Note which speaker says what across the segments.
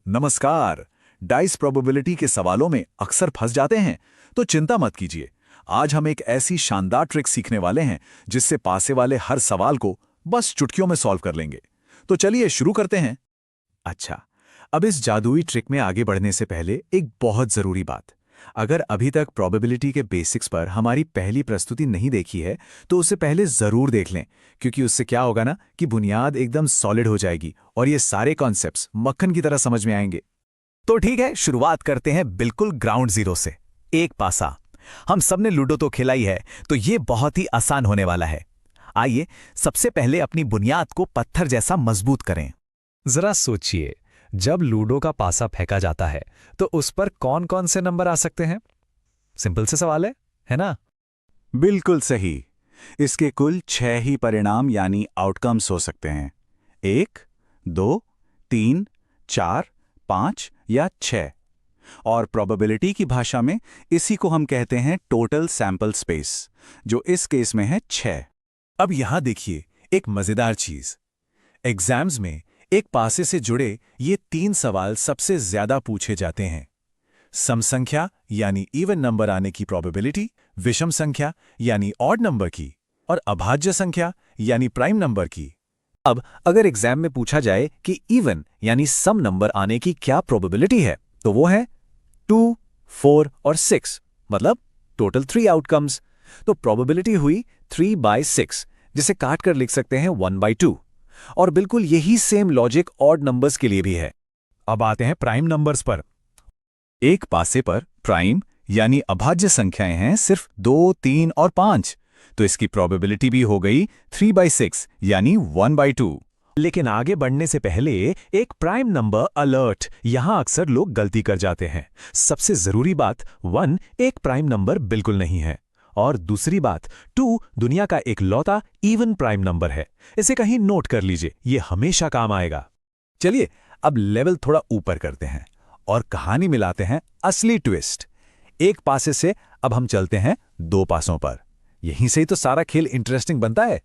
Speaker 1: नमस्कार। Dice probability के सवालों में अक्सर फंस जाते हैं, तो चिंता मत कीजिए। आज हम एक ऐसी शानदार ट्रिक सीखने वाले हैं जिससे पासे वाले हर सवाल को बस चुटकियों में सॉल्व कर लेंगे। तो चलिए शुरू करते हैं। अच्छा, अब इस जादुई ट्रिक में आगे बढ़ने से पहले एक बहुत जरूरी बात। अगर अभी तक प्रोबेबिलिटी के बेसिक्स पर हमारी पहली प्रस्तुति नहीं देखी है तो उसे पहले जरूर देख लें, क्योंकि उससे क्या होगा ना कि बुनियाद एकदम सॉलिड हो जाएगी और ये सारे कॉन्सेप्ट्स मक्खन की तरह समझ में आएंगे। तो ठीक है, शुरुआत करते हैं बिल्कुल ग्राउंड जीरो से। एक पासा। हम सबने लूडो तो खेला ही है, तो ये बहुत ही आसान होने वाला है। आइए सबसे पहले अपनी बुनियाद को पत्थर जैसा मजबूत करें।
Speaker 2: जरा सोचिए, जब लूडो का पासा फेंका जाता है तो उस पर कौन कौन से नंबर आ सकते हैं? सिंपल से सवाल है ना?
Speaker 1: बिल्कुल सही। इसके कुल 6 ही परिणाम यानी आउटकम्स हो सकते हैं। 1, 2, 3, 4, 5 या 6। और प्रोबेबिलिटी की भाषा में इसी को हम कहते हैं टोटल सैंपल स्पेस, जो इस केस में है 6। अब यहां देखिए एक मजेदार चीज। एग्जाम्स में एक पासे से जुड़े ये 3 सवाल सबसे ज्यादा पूछे जाते हैं। सम संख्या यानी इवन नंबर आने की प्रोबेबिलिटी, विषम संख्या यानी ऑड नंबर की, और अभाज्य संख्या यानी प्राइम नंबर की। अब अगर एग्जाम में पूछा जाए कि इवन यानी सम नंबर आने की क्या प्रोबेबिलिटी है, तो वो है 2, 4 और 6, मतलब टोटल 3 आउटकम्स। तो प्रोबेबिलिटी हुई 3/6, जिसे काट कर लिख सकते हैं 1/2। और बिल्कुल यही सेम लॉजिक ऑड नंबर्स के लिए भी है। अब आते हैं प्राइम नंबर्स पर। एक पासे पर प्राइम यानी अभाज्य संख्याएं हैं सिर्फ 2, 3 और 5, तो इसकी प्रोबेबिलिटी भी हो गई 3/6 यानी 1/2।
Speaker 2: लेकिन आगे बढ़ने से पहले एक प्राइम नंबर अलर्ट, यहां अक्सर लोग गलती कर जाते हैं। सबसे जरूरी बात, 1 एक प्राइम नंबर बिल्कुल नहीं है। और दूसरी बात, 2 दुनिया का एक लौता इवन प्राइम नंबर है। इसे कहीं नोट कर लीजिए, ये हमेशा काम आएगा।
Speaker 1: चलिए अब लेवल थोड़ा ऊपर करते हैं और कहानी मिलाते हैं असली ट्विस्ट। एक पासे से अब हम चलते हैं 2 पासों पर। यहीं से ही तो सारा खेल इंटरेस्टिंग बनता है।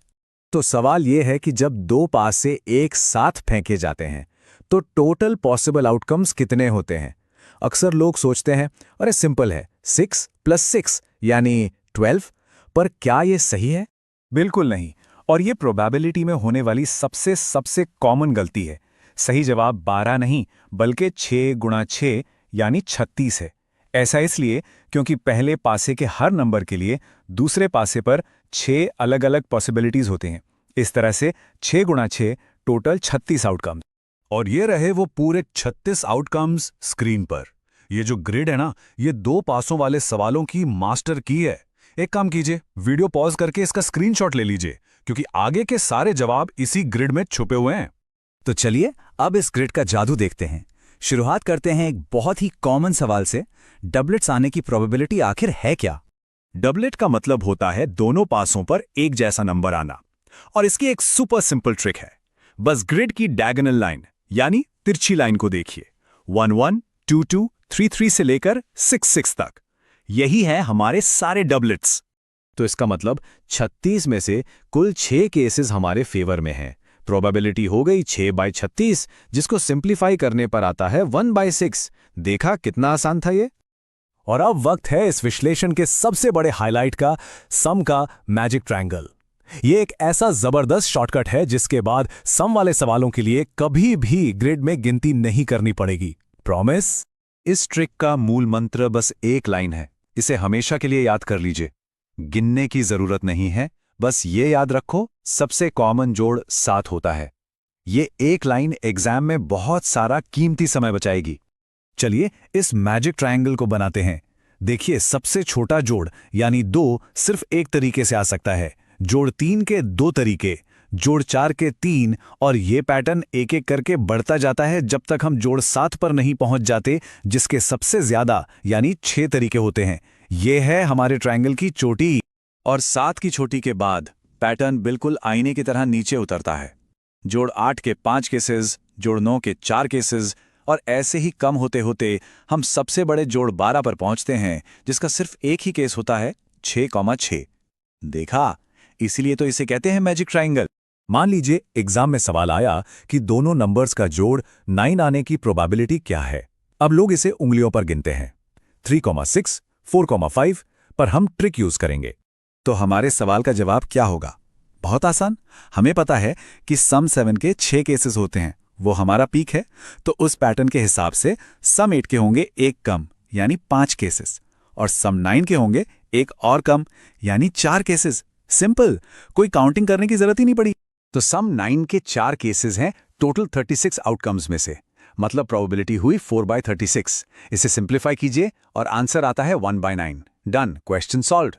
Speaker 1: तो सवाल यह है कि जब 2 पासे एक साथ फेंके जाते हैं तो टोटल पॉसिबल आउटकम्स कितने होते हैं? अक्सर लोग सोचते हैं अरे सिंपल है, 6 + 6 यानी 12। पर क्या यह सही है? बिल्कुल नहीं। और यह प्रोबेबिलिटी में होने वाली सबसे कॉमन गलती है। सही जवाब 12 नहीं बल्कि 6 × 6 यानी 36 है। ऐसा इसलिए क्योंकि पहले पासे के हर नंबर के लिए दूसरे पासे पर 6 अलग अलग पॉसिबिलिटीज होते हैं। इस तरह से 6 × 6 टोटल 36 आउटकम्स। और ये रहे वो पूरे 36 आउटकम्स स्क्रीन पर। ये जो ग्रिड है ना, ये 2 पासों वाले सवालों की मास्टर की है। एक काम कीजिए, वीडियो पॉज करके इसका स्क्रीनशॉट ले लीजिए, क्योंकि आगे के सारे जवाब इसी ग्रिड में छुपे हुए हैं। तो चलिए अब इस ग्रिड का जादू देखते हैं। शुरुआत करते हैं एक बहुत ही कॉमन सवाल से। डबलेट्स आने की प्रोबेबिलिटी आखिर है क्या? डबलेट का मतलब होता है दोनों पासों पर एक जैसा नंबर आना। और इसकी एक सुपर सिंपल ट्रिक है। बस ग्रिड की डायगोनल लाइन यानी तिरछी लाइन को देखिए। 1 1, 2 2, 3 3 से लेकर 6 6 तक। यही है हमारे सारे डबलेट्स। तो इसका मतलब 36 में से कुल 6 केसेस हमारे फेवर में हैं। प्रोबेबिलिटी हो गई 6/36, जिसको सिंप्लीफाई करने पर आता है 1/6। देखा कितना आसान था ये? और अब वक्त है इस विश्लेषण के सबसे बड़े हाइलाइट का, सम का मैजिक ट्रायंगल। ये एक ऐसा जबरदस्त शॉर्टकट है जिसके बाद सम वाले सवालों के लिए कभी भी ग्रिड में गिनती नहीं करनी पड़ेगी। प्रॉमिस? इस ट्रिक का मूल मंत्र बस एक लाइन है। इसे हमेशा के लिए याद कर लीजिए। गिनने की जरूरत नहीं है, बस ये याद रखो, सबसे कॉमन जोड़ 7 होता है। ये एक लाइन एग्जाम में बहुत सारा कीमती समय बचाएगी। चलिए इस मैजिक ट्रायंगल को बनाते हैं। देखिए, सबसे छोटा जोड़ यानी 2 सिर्फ एक तरीके से आ सकता है, जोड़ 3 के 2 तरीके, जोड़ 4 के 3, और ये पैटर्न एक एक करके बढ़ता जाता है जब तक हम जोड़ 7 पर नहीं पहुंच जाते, जिसके सबसे ज्यादा यानी 6 तरीके होते हैं। ये है हमारे ट्रायंगल की चोटी। और 7 की चोटी के बाद पैटर्न बिल्कुल आईने की तरह नीचे उतरता है। जोड़ 8 के 5 केसेस, जोड़ 9 के 4 केसेस, और ऐसे ही कम होते होते हम सबसे बड़े जोड़ 12 पर पहुंचते हैं, जिसका सिर्फ एक ही केस होता है, 6,6। देखा, इसीलिए तो इसे कहते हैं मैजिक ट्रायंगल।
Speaker 2: मान लीजिए एग्जाम में सवाल आया कि दोनों नंबर्स का जोड़ 9 आने की प्रोबेबिलिटी क्या है। अब लोग इसे उंगलियों पर गिनते हैं, 3,6, 4,5, पर हम ट्रिक यूज करेंगे।
Speaker 1: तो हमारे सवाल का जवाब क्या होगा? बहुत आसान। हमें पता है कि सम 7 के 6 केसेस होते हैं, वो हमारा पीक है। तो उस पैटर्न के हिसाब से सम 8 के होंगे एक कम, यानी 5 केसेस, और सम 9 के होंगे एक और कम, यानी 4 केसेस। सिंपल, कोई काउंटिंग करने की जरूरत ही नहीं पड़ी।
Speaker 2: तो सम 9 के 4 केसेस हैं टोटल 36 आउटकम्स में से, मतलब प्रोबेबिलिटी हुई 4/36। इसे सिंप्लीफाई कीजिए और आंसर आता है 1/9। Done, question solved.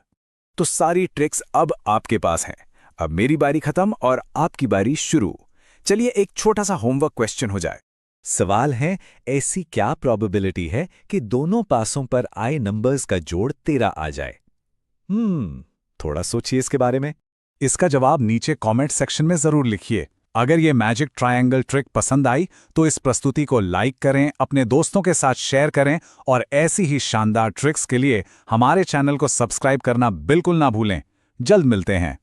Speaker 2: तो सारी ट्रिक्स अब आपके पास हैं। अब मेरी बारी खत्म और आपकी बारी शुरू। चलिए एक छोटा सा होमवर्क क्वेश्चन हो जाए। सवाल है, ऐसी क्या प्रोबेबिलिटी है कि दोनों पासों पर आए नंबर्स का जोड़ 13 आ जाए? थोड़ा सोचिए इसके बारे में।
Speaker 1: इसका जवाब नीचे कमेंट सेक्शन में जरूर लिखिए। अगर ये मैजिक ट्रायंगल ट्रिक पसंद आई तो इस प्रस्तुति को लाइक करें, अपने दोस्तों के साथ शेयर करें, और ऐसी ही शानदार ट्रिक्स के लिए हमारे चैनल को सब्सक्राइब करना बिल्कुल ना भूलें। जल्द मिलते हैं।